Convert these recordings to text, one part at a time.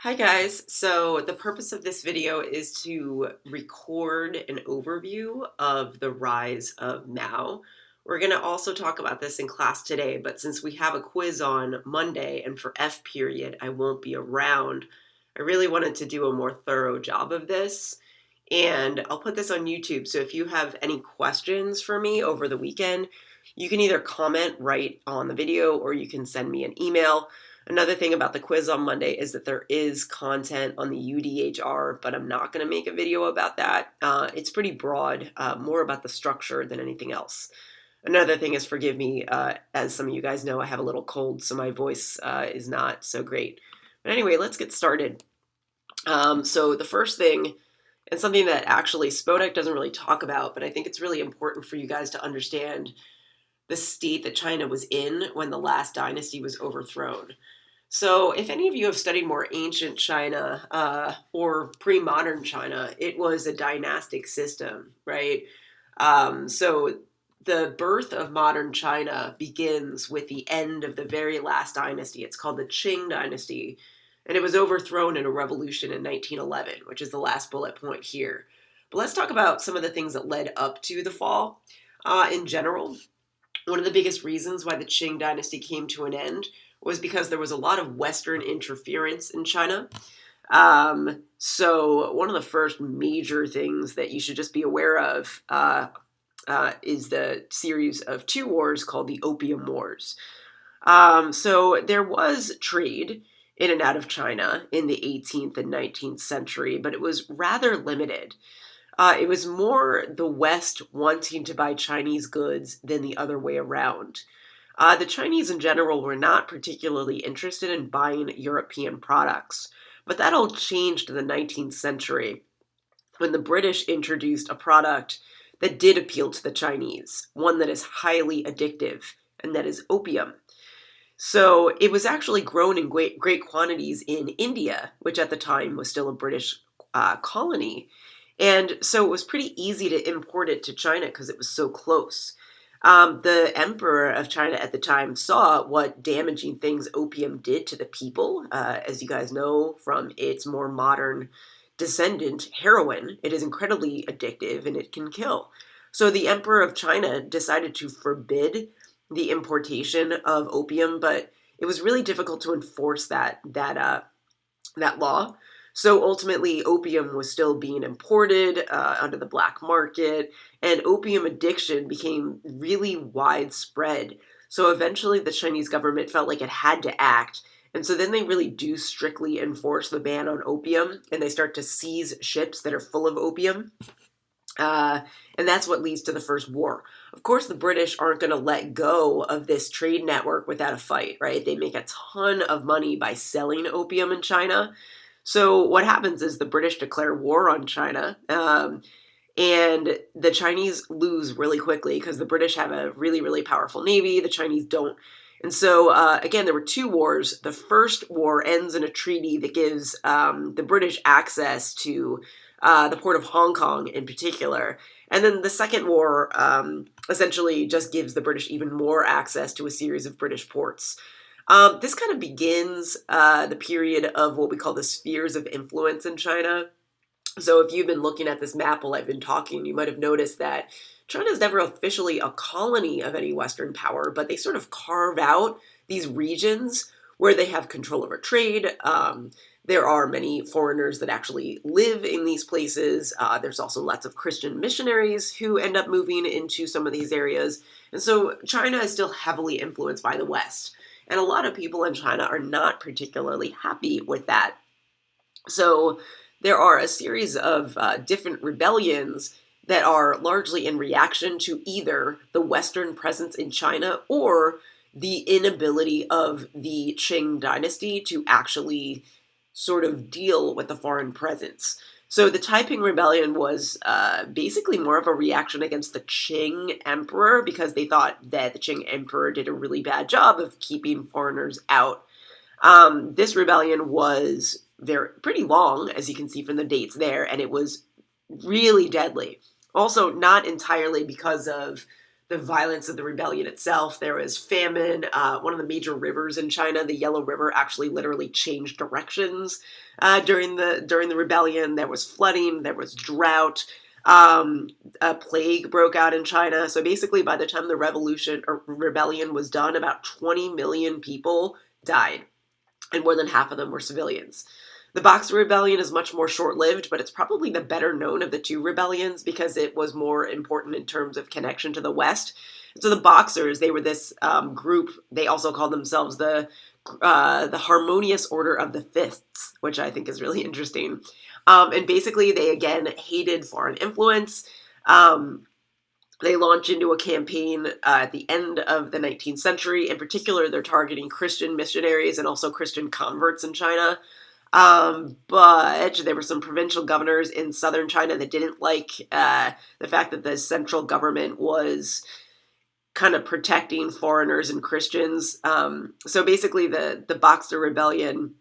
Hi guys, so the purpose of this video is to record an overview of the rise of Mao. We're going to also talk about this in class today, but since we have a quiz on Monday and for F period I won't be around, I really wanted to do a more thorough job of this. And I'll put this on YouTube, so if you have any questions for me over the weekend, you can either comment right on the video or you can send me an email. Another thing about the quiz on Monday is that there is content on the UDHR, but I'm not going to make a video about that. It's pretty broad, more about the structure than anything else. Another thing is, forgive me, as some of you guys know, I have a little cold, so my voice is not so great. But anyway, let's get started. So the first thing, and something that actually Spodek doesn't really talk about, but I think it's really important for you guys to understand the state that China was in when the last dynasty was overthrown. So if any of you have studied more ancient China or pre-modern China, it was a dynastic system, right? So the birth of modern China begins with the end of the very last dynasty. It's called the Qing dynasty, and it was overthrown in a revolution in 1911, which is the last bullet point here. But let's talk about some of the things that led up to the fall. In general, one of the biggest reasons why the Qing dynasty came to an end was because there was a lot of Western interference in China. So one of the first major things that you should just be aware of is the series of two wars called the Opium Wars. So there was trade in and out of China in the 18th and 19th century, but it was rather limited. It was more the West wanting to buy Chinese goods than the other way around. The Chinese in general were not particularly interested in buying European products, but that all changed in the 19th century when the British introduced a product that did appeal to the Chinese, one that is highly addictive, and that is opium. So it was actually grown in great quantities in India, which at the time was still a British colony. And so it was pretty easy to import it to China because it was so close. The emperor of China at the time saw what damaging things opium did to the people. As you guys know from its more modern descendant, heroin, it is incredibly addictive and it can kill. So the emperor of China decided to forbid the importation of opium, but it was really difficult to enforce that law. So ultimately, opium was still being imported under the black market, and opium addiction became really widespread. So eventually, the Chinese government felt like it had to act. And so then they really do strictly enforce the ban on opium, and they start to seize ships that are full of opium. And that's what leads to the First War. Of course, the British aren't going to let go of this trade network without a fight, right? They make a ton of money by selling opium in China. So what happens is the British declare war on China, and the Chinese lose really quickly because the British have a really, really powerful navy. The Chinese don't. And so, again, there were two wars. The first war ends in a treaty that gives the British access to the port of Hong Kong in particular. And then the second war essentially just gives the British even more access to a series of British ports. This kind of begins the period of what we call the spheres of influence in China. So if you've been looking at this map while I've been talking, you might have noticed that China is never officially a colony of any Western power, but they sort of carve out these regions where they have control over trade. There are many foreigners that actually live in these places. There's also lots of Christian missionaries who end up moving into some of these areas. And so China is still heavily influenced by the West. And a lot of people in China are not particularly happy with that. So there are a series of different rebellions that are largely in reaction to either the Western presence in China or the inability of the Qing dynasty to actually sort of deal with the foreign presence. So the Taiping Rebellion was basically more of a reaction against the Qing emperor because they thought that the Qing emperor did a really bad job of keeping foreigners out. This rebellion was pretty long, as you can see from the dates there, and it was really deadly. Also, not entirely because of the violence of the rebellion itself. There was famine. One of the major rivers in China, the Yellow River, actually literally changed directions during the rebellion. There was flooding. There was drought. A plague broke out in China. So basically, by the time the revolution or rebellion was done, about 20 million people died, and more than half of them were civilians. The Boxer Rebellion is much more short-lived, but it's probably the better known of the two rebellions because it was more important in terms of connection to the West. So the Boxers, they were this group. They also called themselves the Harmonious Order of the Fists, which I think is really interesting. And basically, they again hated foreign influence. They launched into a campaign at the end of the 19th century. In particular, they're targeting Christian missionaries and also Christian converts in China. But there were some provincial governors in southern China that didn't like the fact that the central government was kind of protecting foreigners and Christians. So basically, the Boxer Rebellion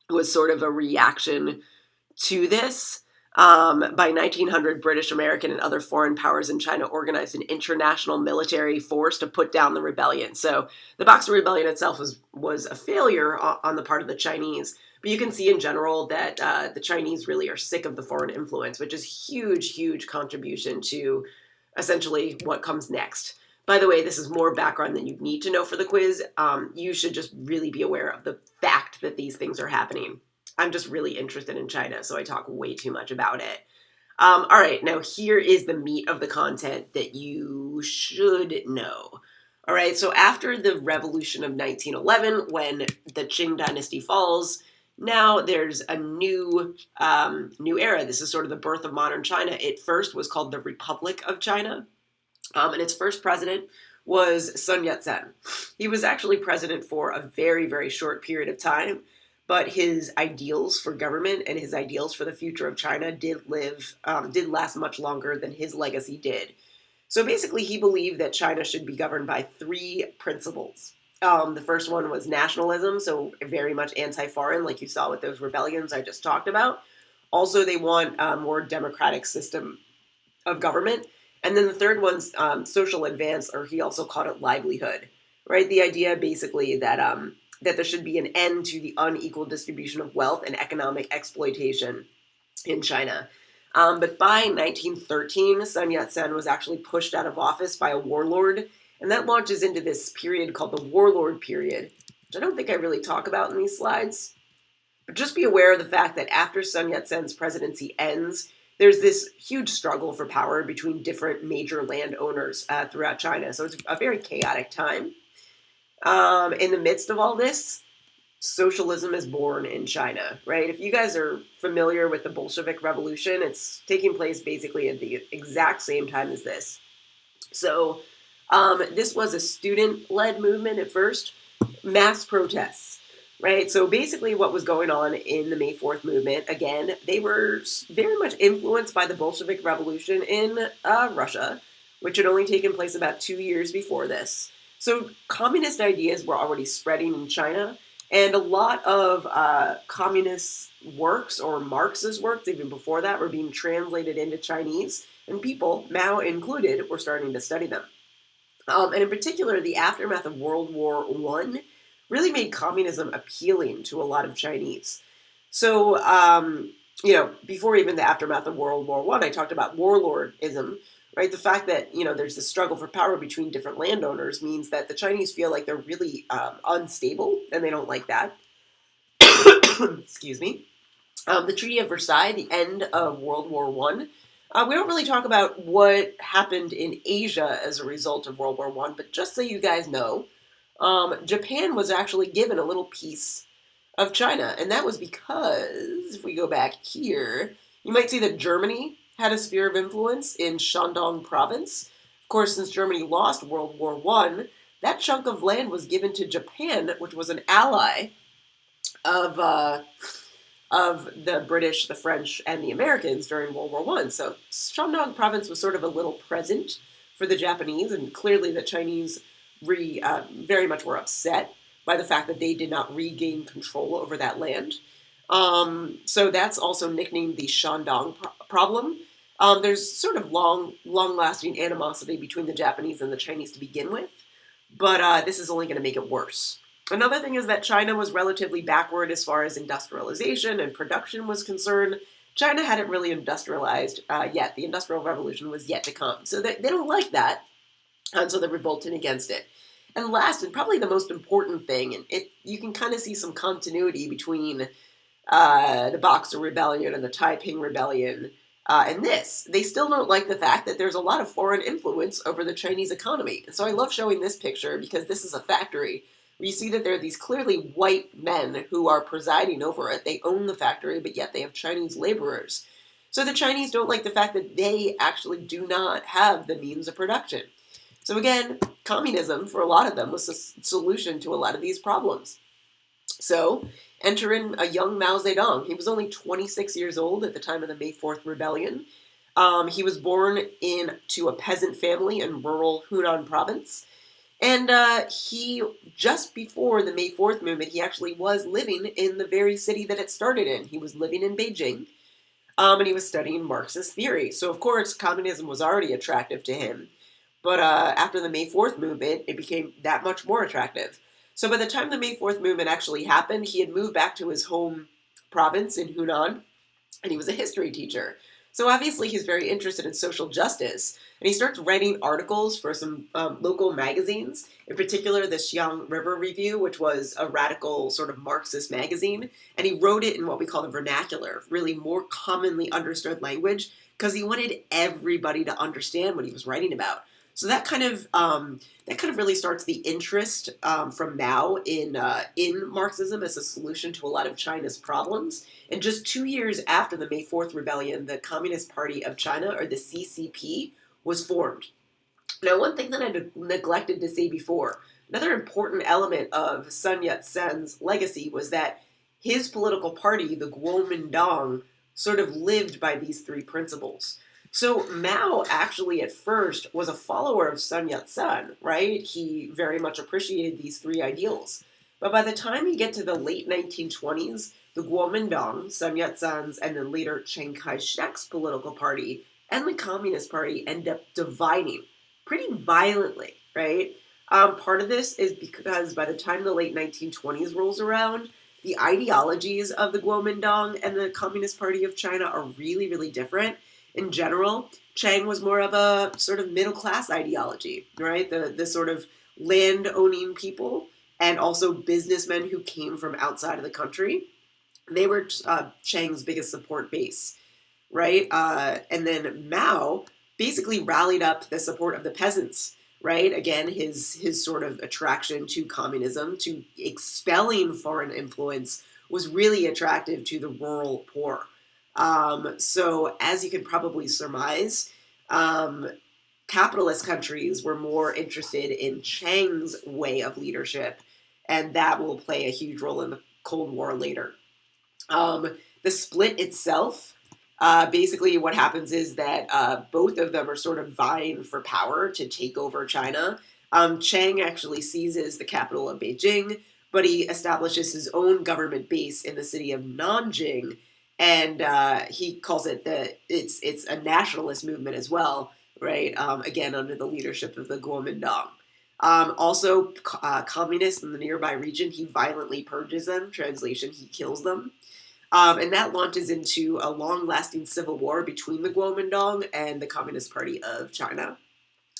was sort of a reaction to this. By 1900, British, American, and other foreign powers in China organized an international military force to put down the rebellion. So the Boxer Rebellion itself was a failure on the part of the Chinese. But you can see in general that the Chinese really are sick of the foreign influence, which is huge, huge contribution to essentially what comes next. By the way, this is more background than you need to know for the quiz. You should just really be aware of the fact that these things are happening. I'm just really interested in China, so I talk way too much about it. All right, now here is the meat of the content that you should know. All right, so after the revolution of 1911, when the Qing dynasty falls, now there's a new era. This is sort of the birth of modern China. It first was called the Republic of China, and its first president was Sun Yat-sen. He was actually president for a very, very short period of time, but his ideals for government and his ideals for the future of China did last much longer than his legacy did. So basically, he believed that China should be governed by three principles. The first one was nationalism, so very much anti-foreign, like you saw with those rebellions I just talked about. Also, they want a more democratic system of government. And then the third one's social advance, or he also called it livelihood, right? The idea basically that there should be an end to the unequal distribution of wealth and economic exploitation in China. But by 1913, Sun Yat-sen was actually pushed out of office by a warlord, and that launches into this period called the warlord period, which I don't think I really talk about in these slides. But just be aware of the fact that after Sun Yat-sen's presidency ends, there's this huge struggle for power between different major landowners throughout China. So it's a very chaotic time. In the midst of all this, socialism is born in China, right? If you guys are familiar with the Bolshevik Revolution, it's taking place basically at the exact same time as this. So this was a student-led movement at first, mass protests, right? So basically what was going on in the May 4th movement, again, they were very much influenced by the Bolshevik Revolution in Russia, which had only taken place about 2 years before this. So communist ideas were already spreading in China, and a lot of communist works or Marxist works, even before that, were being translated into Chinese, and people, Mao included, were starting to study them. And in particular, the aftermath of World War I really made communism appealing to a lot of Chinese. So, before even the aftermath of World War I talked about warlordism. Right, the fact that, there's this struggle for power between different landowners means that the Chinese feel like they're really unstable, and they don't like that. Excuse me. The Treaty of Versailles, the end of World War I. We don't really talk about what happened in Asia as a result of World War I, but just so you guys know, Japan was actually given a little piece of China, and that was because, if we go back here, you might see that Germany had a sphere of influence in Shandong province. Of course, since Germany lost World War I, that chunk of land was given to Japan, which was an ally of the British, the French, and the Americans during World War I. So Shandong province was sort of a little present for the Japanese, and clearly the Chinese very much were upset by the fact that they did not regain control over that land. So that's also nicknamed the Shandong problem. There's sort of long-lasting animosity between the Japanese and the Chinese to begin with, but this is only going to make it worse. Another thing is that China was relatively backward as far as industrialization and production was concerned. China hadn't really industrialized yet. The Industrial Revolution was yet to come. So they don't like that, and so they're revolting against it. And last, and probably the most important thing, and you can kind of see some continuity between the Boxer Rebellion and the Taiping Rebellion, and this. They still don't like the fact that there's a lot of foreign influence over the Chinese economy. And so I love showing this picture because this is a factory where you see that there are these clearly white men who are presiding over it. They own the factory, but yet they have Chinese laborers. So the Chinese don't like the fact that they actually do not have the means of production. So again, communism, for a lot of them, was the solution to a lot of these problems. So, enter in a young Mao Zedong. He was only 26 years old at the time of the May 4th Rebellion. He was born into a peasant family in rural Hunan province. And he, just before the May 4th movement, he actually was living in the very city that it started in. He was living in Beijing, and he was studying Marxist theory. So, of course, communism was already attractive to him. But after the May 4th movement, it became that much more attractive. So by the time the May 4th movement actually happened, he had moved back to his home province in Hunan, and he was a history teacher. So obviously he's very interested in social justice, and he starts writing articles for some local magazines, in particular the Chiang River Review, which was a radical sort of Marxist magazine, and he wrote it in what we call the vernacular, really more commonly understood language, because he wanted everybody to understand what he was writing about. So that kind of really starts the interest from Mao in Marxism as a solution to a lot of China's problems. And just 2 years after the May 4th Rebellion, the Communist Party of China, or the CCP, was formed. Now, one thing that I neglected to say before, another important element of Sun Yat-sen's legacy was that his political party, the Kuomintang, sort of lived by these three principles. So Mao actually at first was a follower of Sun Yat-sen, right? He very much appreciated these three ideals. But by the time you get to the late 1920s, the Kuomintang, Sun Yat-sen's, and then later Chiang Kai-shek's political party and the Communist Party end up dividing pretty violently, right? Part of this is because by the time the late 1920s rolls around, the ideologies of the Kuomintang and the Communist Party of China are really, really different. In general, Chiang was more of a sort of middle-class ideology, right? The sort of land-owning people and also businessmen who came from outside of the country. They were Chiang's biggest support base, right? And then Mao basically rallied up the support of the peasants, right? Again, his sort of attraction to communism, to expelling foreign influence, was really attractive to the rural poor. So as you can probably surmise, capitalist countries were more interested in Chiang's way of leadership, and that will play a huge role in the Cold War later. The split itself, basically what happens is that both of them are sort of vying for power to take over China. Chiang actually seizes the capital of Beijing, but he establishes his own government base in the city of Nanjing, and he calls it it's a nationalist movement as well, right? Again, under the leadership of the Kuomintang. Also, communists in the nearby region, he violently purges them. Translation, he kills them. And that launches into a long-lasting civil war between the Kuomintang and the Communist Party of China.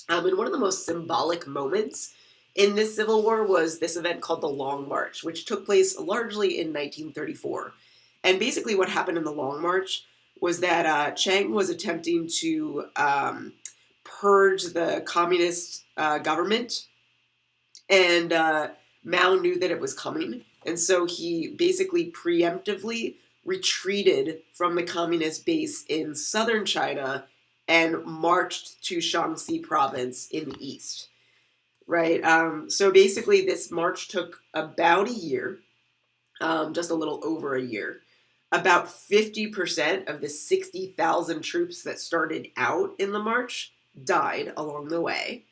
And one of the most symbolic moments in this civil war was this event called the Long March, which took place largely in 1934. And basically what happened in the Long March was that Chiang was attempting to purge the communist government, and Mao knew that it was coming. And so he basically preemptively retreated from the communist base in southern China and marched to Shaanxi province in the east, right? So basically this march took about a year, just a little over a year. About 50% of the 60,000 troops that started out in the march died along the way.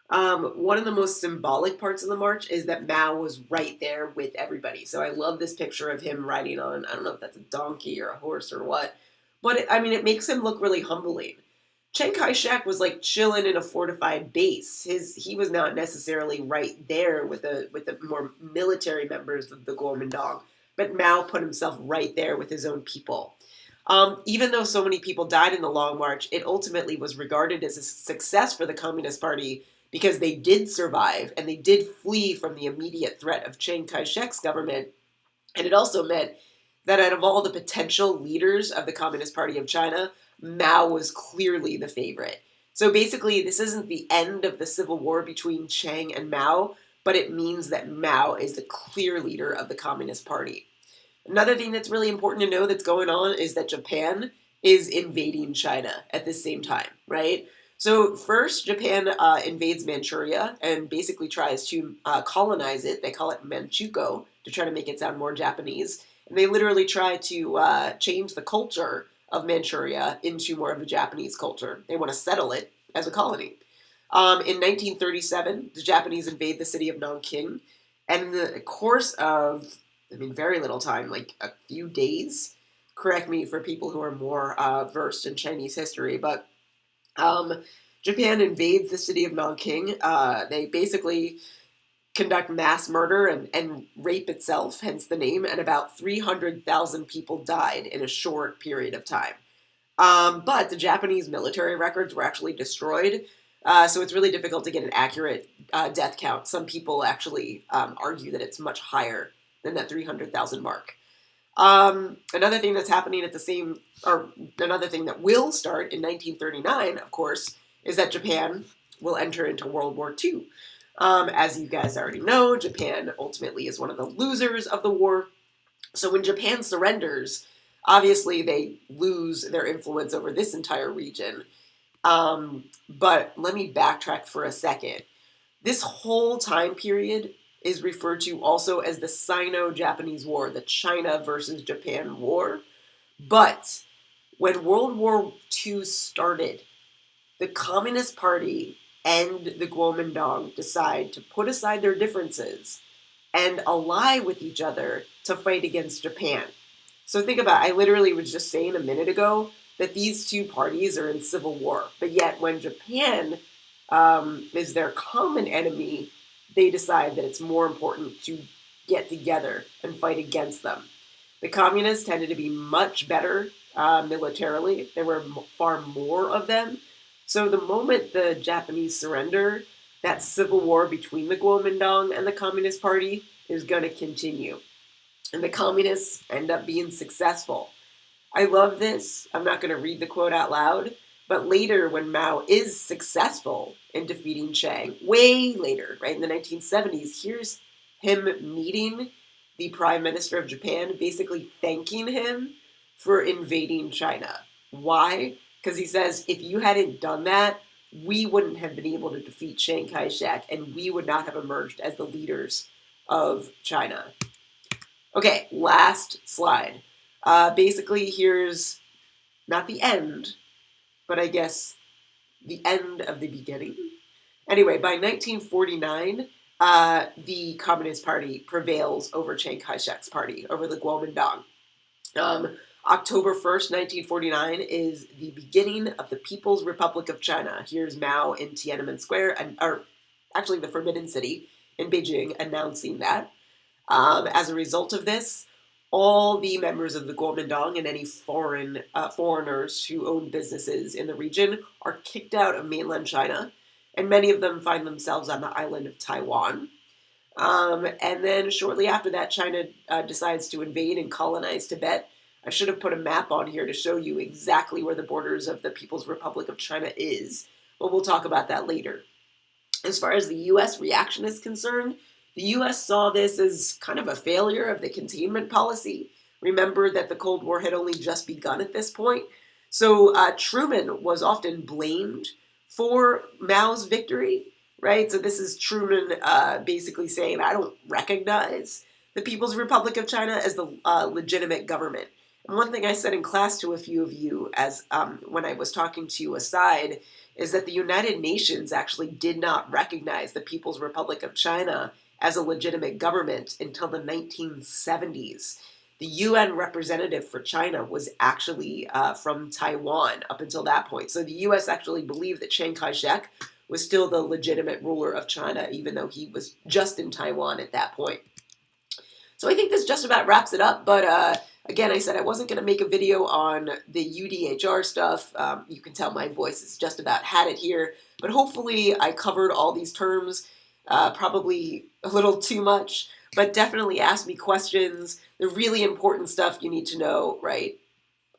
One of the most symbolic parts of the march is that Mao was right there with everybody. So I love this picture of him riding on, I don't know if that's a donkey or a horse or what, But it makes him look really humbling. Chiang Kai-shek was like chilling in a fortified base. He was not necessarily right there with the more military members of the Kuomintang, but Mao put himself right there with his own people. Even though so many people died in the Long March, it ultimately was regarded as a success for the Communist Party because they did survive and they did flee from the immediate threat of Chiang Kai-shek's government. And it also meant that out of all the potential leaders of the Communist Party of China, Mao was clearly the favorite. So basically, this isn't the end of the civil war between Chiang and Mao, but it means that Mao is the clear leader of the Communist Party. Another thing that's really important to know that's going on is that Japan is invading China at the same time, right? So first, Japan invades Manchuria and basically tries to colonize it. They call it Manchukuo to try to make it sound more Japanese. And they literally try to change the culture of Manchuria into more of a Japanese culture. They want to settle it as a colony. In 1937, the Japanese invade the city of Nanking. And in the course of, very little time, like a few days, correct me for people who are more versed in Chinese history, but Japan invades the city of Nanking. They basically conduct mass murder and rape itself, hence the name, and about 300,000 people died in a short period of time. But the Japanese military records were actually destroyed, so it's really difficult to get an accurate death count. Some people actually argue that it's much higher than that 300,000 mark. Another thing that's happening another thing that will start in 1939, of course, is that Japan will enter into World War II. As you guys already know, Japan ultimately is one of the losers of the war. So when Japan surrenders, obviously they lose their influence over this entire region. But let me backtrack for a second. This whole time period is referred to also as the Sino-Japanese War, the China versus Japan War. But when World War II started, the Communist Party and the Kuomintang decide to put aside their differences and ally with each other to fight against Japan. So think about it. I literally was just saying a minute ago that these two parties are in civil war. But yet when Japan is their common enemy, they decide that it's more important to get together and fight against them. The communists tended to be much better militarily. There were far more of them. So the moment the Japanese surrender, that civil war between the Kuomintang and the Communist Party is going to continue. And the communists end up being successful. I love this. I'm not going to read the quote out loud. But later, when Mao is successful in defeating Chiang, way later, right, in the 1970s, here's him meeting the Prime Minister of Japan, basically thanking him for invading China. Why? Because he says, if you hadn't done that, we wouldn't have been able to defeat Chiang Kaishek, and we would not have emerged as the leaders of China. Okay, last slide. Basically, here's not the end, but I guess the end of the beginning. Anyway, by 1949, the Communist Party prevails over Chiang Kai-shek's party, over the Kuomintang. October 1st, 1949 is the beginning of the People's Republic of China. Here's Mao in Tiananmen Square, or actually the Forbidden City in Beijing, announcing that. As a result of this, all the members of the Kuomintang and any foreigners who own businesses in the region are kicked out of mainland China, and many of them find themselves on the island of Taiwan. And then shortly after that, China decides to invade and colonize Tibet. I should have put a map on here to show you exactly where the borders of the People's Republic of China is, but we'll talk about that later. As far as the U.S. reaction is concerned, the U.S. saw this as kind of a failure of the containment policy. Remember that the Cold War had only just begun at this point. So Truman was often blamed for Mao's victory, right? So this is Truman basically saying, I don't recognize the People's Republic of China as the legitimate government. And one thing I said in class to a few of you as when I was talking to you aside is that the United Nations actually did not recognize the People's Republic of China as a legitimate government until the 1970s. the UN representative for China was actually from Taiwan up until that point. So the US actually believed that Chiang Kaishek was still the legitimate ruler of China, even though he was just in Taiwan at that point. So I think this just about wraps it up. But again, I said I wasn't going to make a video on the UDHR stuff. You can tell my voice is just about had it here. But hopefully I covered all these terms, probably a little too much. But definitely ask me questions. The really important stuff you need to know, right?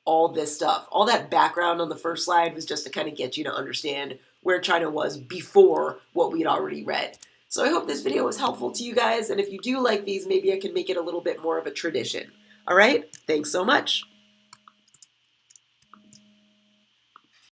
All this stuff. All that background on the first slide was just to kind of get you to understand where China was before what we'd already read. So I hope this video was helpful to you guys, and if you do like these, maybe I can make it a little bit more of a tradition. All right? Thanks so much.